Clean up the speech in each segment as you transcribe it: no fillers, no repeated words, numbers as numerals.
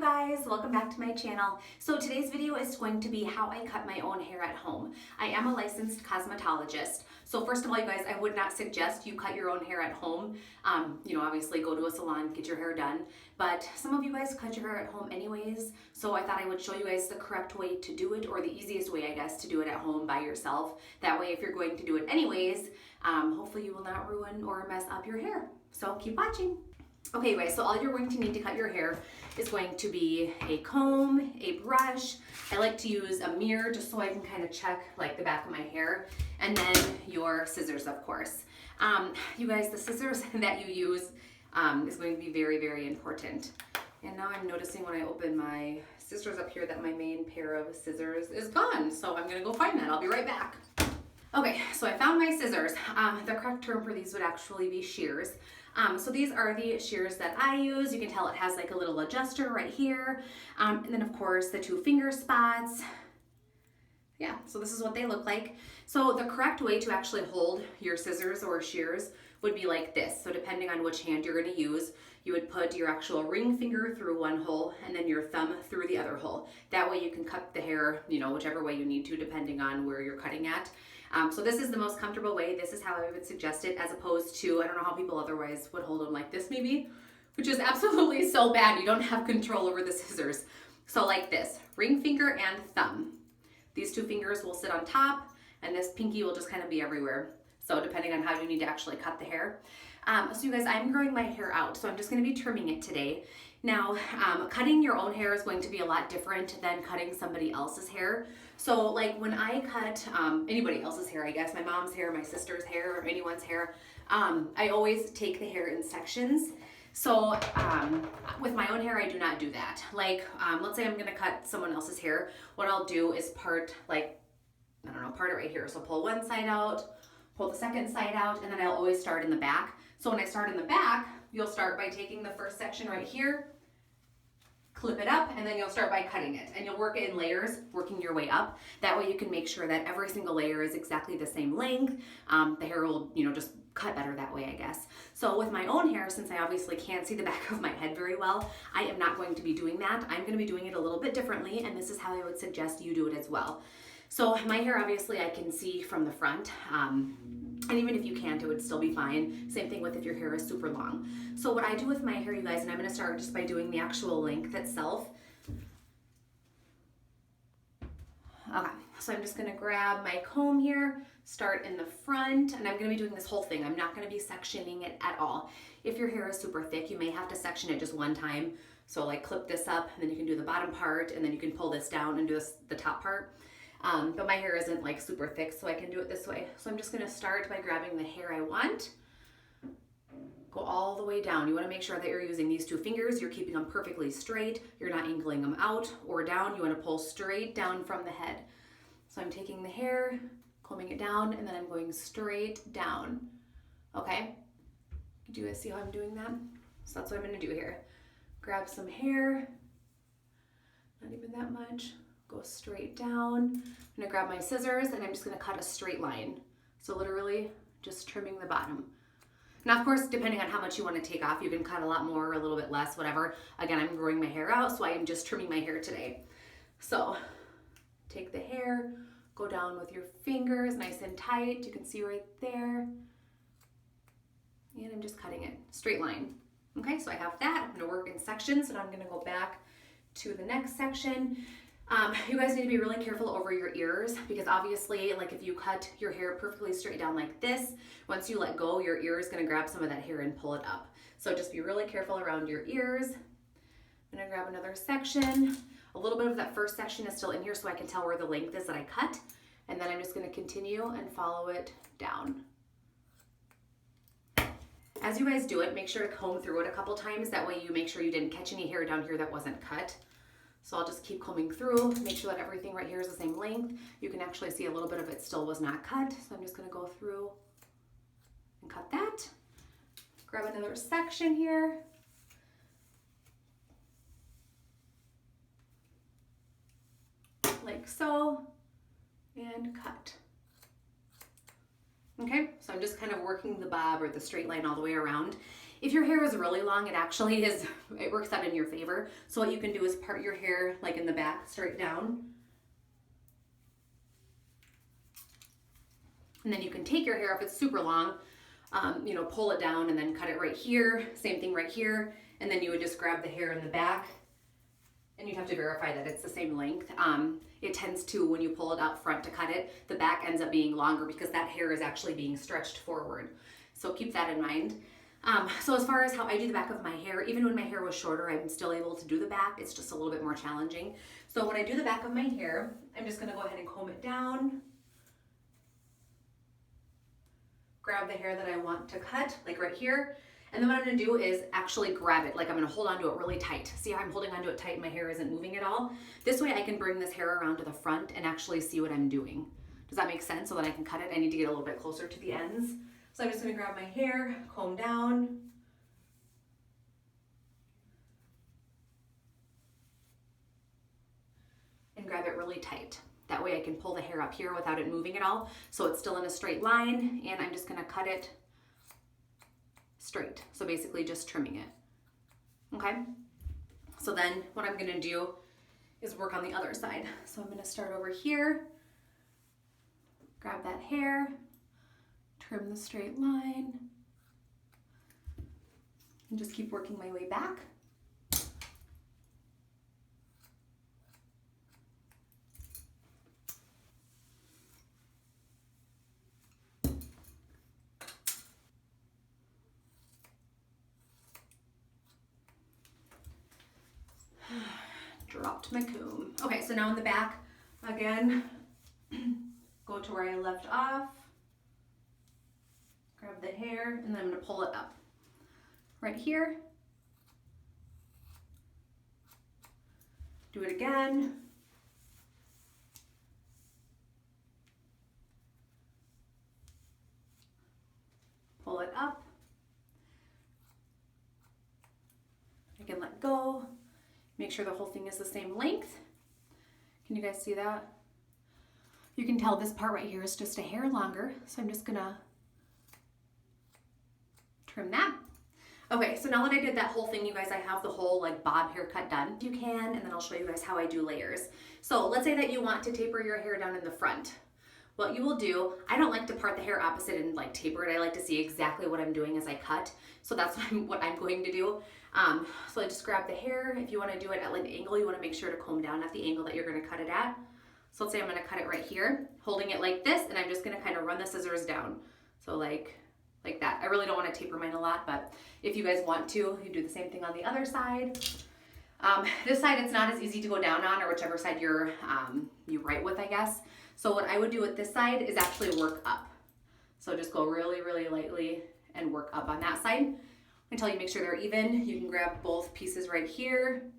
guys, welcome back to my channel. So today's video is going to be how I cut my own hair at home. I am a licensed cosmetologist. So first of all, you guys, I would not suggest you cut your own hair at home. Obviously go to a salon, get your hair done. But some of you guys cut your hair at home anyways. So I thought I would show you guys the correct way to do it, or the easiest way, I guess, to do it at home by yourself. That way, if you're going to do it anyways, hopefully you will not ruin or mess up your hair. So keep watching. Okay, guys, so all you're going to need to cut your hair is going to be a comb, a brush. I like to use a mirror just so I can kind of check like the back of my hair, and then your scissors, of course. You guys, the scissors that you use is going to be very, very important. And now I'm noticing when I open my scissors up here that my main pair of scissors is gone. So I'm gonna go find that. I'll be right back. Okay, so I found my scissors. The correct term for these would actually be shears. So these are the shears that I use. You can tell it has like a little adjuster right here. And then of course the 2 finger spots. Yeah, so this is what they look like. So the correct way to actually hold your scissors or shears would be like this. So depending on which hand you're gonna use, you would put your actual ring finger through one hole and then your thumb through the other hole. That way you can cut the hair, whichever way you need to, depending on where you're cutting at. So this is the most comfortable way. This is how I would suggest it, as opposed to, I don't know how people otherwise would hold them like this maybe, which is absolutely so bad. You don't have control over the scissors. So like this, ring finger and thumb. These 2 fingers will sit on top and this pinky will just kind of be everywhere. So depending on how you need to actually cut the hair. So you guys, I'm growing my hair out, so I'm just gonna be trimming it today. Now, cutting your own hair is going to be a lot different than cutting somebody else's hair. So like when I cut anybody else's hair, I guess, my mom's hair, my sister's hair, or anyone's hair, I always take the hair in sections. So with my own hair, I do not do that. Like, let's say I'm gonna cut someone else's hair. What I'll do is part it right here. So pull one side out, pull the second side out, and then I'll always start in the back. So when I start in the back, you'll start by taking the first section right here, clip it up, and then you'll start by cutting it. And you'll work it in layers, working your way up. That way you can make sure that every single layer is exactly the same length. The hair will, just cut better that way, I guess. So with my own hair, since I obviously can't see the back of my head very well, I am not going to be doing that. I'm going to be doing it a little bit differently, and this is how I would suggest you do it as well. So my hair, obviously, I can see from the front. And even if you can't, it would still be fine. Same thing with if your hair is super long. So what I do with my hair, you guys, and I'm gonna start just by doing the actual length itself. Okay, so I'm just gonna grab my comb here, start in the front, and I'm gonna be doing this whole thing. I'm not gonna be sectioning it at all. If your hair is super thick, you may have to section it just one time. So like clip this up, and then you can do the bottom part, and then you can pull this down and do the top part. But my hair isn't like super thick, so I can do it this way. So I'm just gonna start by grabbing the hair I want, go all the way down. You wanna make sure that you're using these 2 fingers, you're keeping them perfectly straight, you're not angling them out or down. You wanna pull straight down from the head. So I'm taking the hair, combing it down, and then I'm going straight down, okay? Do you guys see how I'm doing that? So that's what I'm gonna do here. Grab some hair, not even that much. Go straight down. I'm gonna grab my scissors and I'm just gonna cut a straight line. So literally just trimming the bottom. Now, of course, depending on how much you want to take off, you can cut a lot more or a little bit less, whatever. Again, I'm growing my hair out, so I am just trimming my hair today. So take the hair, go down with your fingers nice and tight. You can see right there. And I'm just cutting it, straight line. Okay, so I have that. I'm gonna work in sections, and I'm gonna go back to the next section. You guys need to be really careful over your ears, because obviously, like if you cut your hair perfectly straight down like this, once you let go, your ear is going to grab some of that hair and pull it up. So just be really careful around your ears. I'm going to grab another section. A little bit of that first section is still in here, so I can tell where the length is that I cut. And then I'm just going to continue and follow it down. As you guys do it, make sure to comb through it a couple times. That way you make sure you didn't catch any hair down here that wasn't cut. So I'll just keep combing through, make sure that everything right here is the same length. You can actually see a little bit of it still was not cut. So I'm just gonna go through and cut that. Grab another section here. Like so, and cut. Okay, so I'm just kind of working the bob or the straight line all the way around. If your hair is really long, it actually is, it works out in your favor. So what you can do is part your hair like in the back straight down. And then you can take your hair, if it's super long, you know, pull it down and then cut it right here. Same thing right here. And then you would just grab the hair in the back, and you'd have to verify that it's the same length. It tends to, when you pull it out front to cut it, the back ends up being longer because that hair is actually being stretched forward. So keep that in mind. So as far as how I do the back of my hair, even when my hair was shorter, I'm still able to do the back. It's just a little bit more challenging. So when I do the back of my hair, I'm just gonna go ahead and comb it down. Grab the hair that I want to cut, like right here. And then what I'm gonna do is actually grab it, like I'm gonna hold onto it really tight. See how I'm holding onto it tight and my hair isn't moving at all? This way I can bring this hair around to the front and actually see what I'm doing. Does that make sense? So that I can cut it, I need to get a little bit closer to the ends. So I'm just gonna grab my hair, comb down. And grab it really tight. That way I can pull the hair up here without it moving at all. So it's still in a straight line, and I'm just gonna cut it straight. So basically just trimming it, okay? So then what I'm gonna do is work on the other side. So I'm gonna start over here, grab that hair, trim the straight line, and just keep working my way back. Dropped my comb. Okay, so now in the back, again, go to where I left off, grab the hair, and then I'm gonna pull it up. Right here. Do it again. Pull it up. I can let go. Make sure the whole thing is the same length. Can you guys see that? You can tell this part right here is just a hair longer, so I'm just gonna trim that. Okay, so now that I did that whole thing, you guys, I have the whole like bob haircut done. You can, and then I'll show you guys how I do layers. So let's say that you want to taper your hair down in the front. What you will do, I don't like to part the hair opposite and like taper it. I like to see exactly what I'm doing as I cut. So that's what I'm going to do. So I just grab the hair. If you want to do it at like an angle, you want to make sure to comb down at the angle that you're going to cut it at. So let's say I'm going to cut it right here, holding it like this, and I'm just going to kind of run the scissors down. So like that. I really don't want to taper mine a lot, but if you guys want to, you do the same thing on the other side. This side, it's not as easy to go down on, or whichever side you write with, I guess. So what I would do with this side is actually work up. So just go really, really lightly and work up on that side until you make sure they're even. You can grab both pieces right here,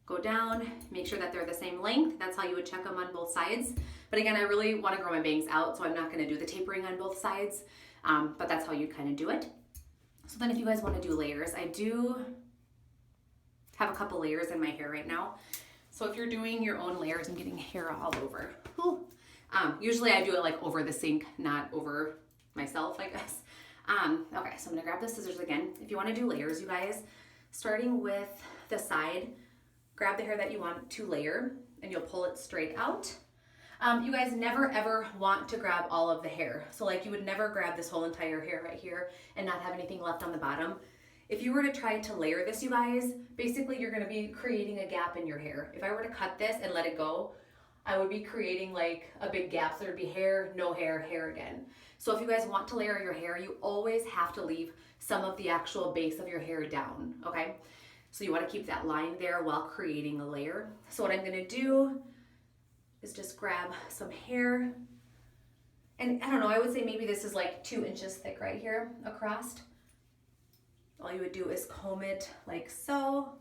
go down, make sure that they're the same length. That's how you would check them on both sides. But again, I really want to grow my bangs out, so I'm not going to do the tapering on both sides, but that's how you kind of do it. So then if you guys want to do layers, I do have a couple layers in my hair right now. So if you're doing your own layers, I'm getting hair all over. Usually I do it like over the sink, not over myself, I guess. Okay, so I'm gonna grab the scissors again. If you want to do layers, you guys, starting with the side, grab the hair that you want to layer, and you'll pull it straight out. You guys never ever want to grab all of the hair. So like you would never grab this whole entire hair right here and not have anything left on the bottom. If you were to try to layer this, you guys, basically you're gonna be creating a gap in your hair. If I were to cut this and let it go, I would be creating like a big gap. So there'd be hair, no hair, hair again. So if you guys want to layer your hair, you always have to leave some of the actual base of your hair down, okay? So you want to keep that line there while creating a layer. So what I'm gonna do is just grab some hair. And I don't know, I would say maybe this is like 2 inches thick right here across. All you would do is comb it like so,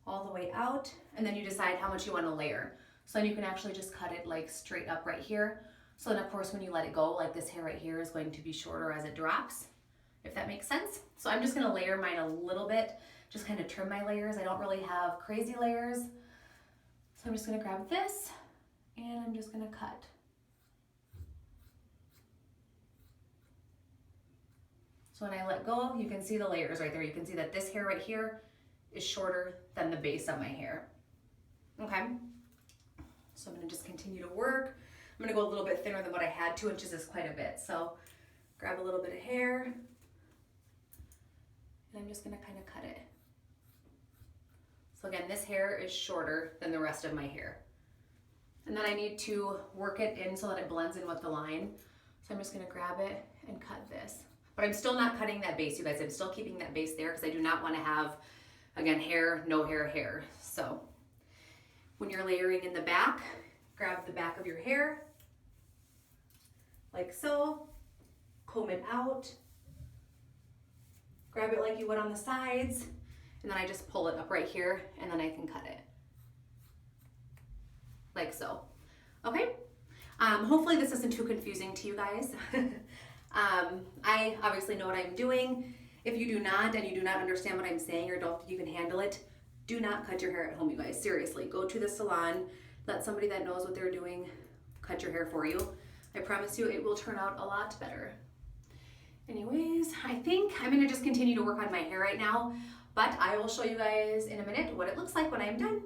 all the way out, and then you decide how much you want to layer. So then you can actually just cut it like straight up right here. So then of course when you let it go, like this hair right here is going to be shorter as it drops, if that makes sense. So I'm just gonna layer mine a little bit, just kind of trim my layers. I don't really have crazy layers. So I'm just gonna grab this and I'm just gonna cut. So So when I let go, you can see the layers right there. You can see that this hair right here is shorter than the base of my hair. Okay, so I'm gonna just continue to work. I'm gonna go a little bit thinner than what I had. 2 inches is quite a bit. So grab a little bit of hair, and I'm just gonna kind of cut it. So again, this hair is shorter than the rest of my hair. And then I need to work it in so that it blends in with the line. So I'm just gonna grab it and cut this. But I'm still not cutting that base, you guys. I'm still keeping that base there because I do not want to have, again, hair, no hair, hair. So when you're layering in the back, grab the back of your hair, like so, comb it out, grab it like you would on the sides, and then I just pull it up right here, and then I can cut it. Like so. Okay? Hopefully this isn't too confusing to you guys. I obviously know what I'm doing. If you do not, and you do not understand what I'm saying or don't think you can handle it, do not cut your hair at home, you guys. Seriously, go to the salon, let somebody that knows what they're doing cut your hair for you. I promise you it will turn out a lot better. Anyways, I think I'm gonna just continue to work on my hair right now, but I will show you guys in a minute what it looks like when I'm done.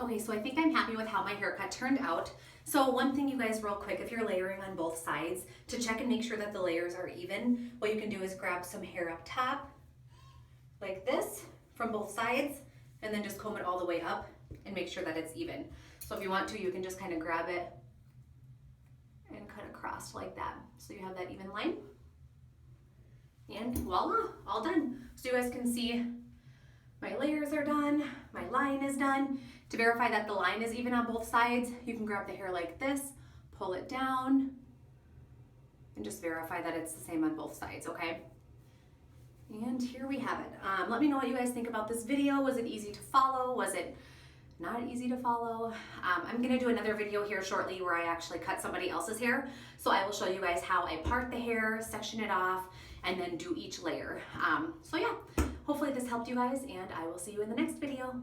Okay, so I think I'm happy with how my haircut turned out. So one thing, you guys, real quick, if you're layering on both sides, to check and make sure that the layers are even, what you can do is grab some hair up top, like this, from both sides, and then just comb it all the way up and make sure that it's even. So if you want to, you can just kind of grab it and cut across like that. So you have that even line. And voila, all done. So you guys can see my layers are done, my line is done. To verify that the line is even on both sides, you can grab the hair like this, pull it down, and just verify that it's the same on both sides, okay? And here we have it. Let me know what you guys think about this video. Was it easy to follow? Was it not easy to follow? I'm gonna do another video here shortly where I actually cut somebody else's hair. So I will show you guys how I part the hair, section it off, and then do each layer. So yeah, hopefully this helped you guys, and I will see you in the next video.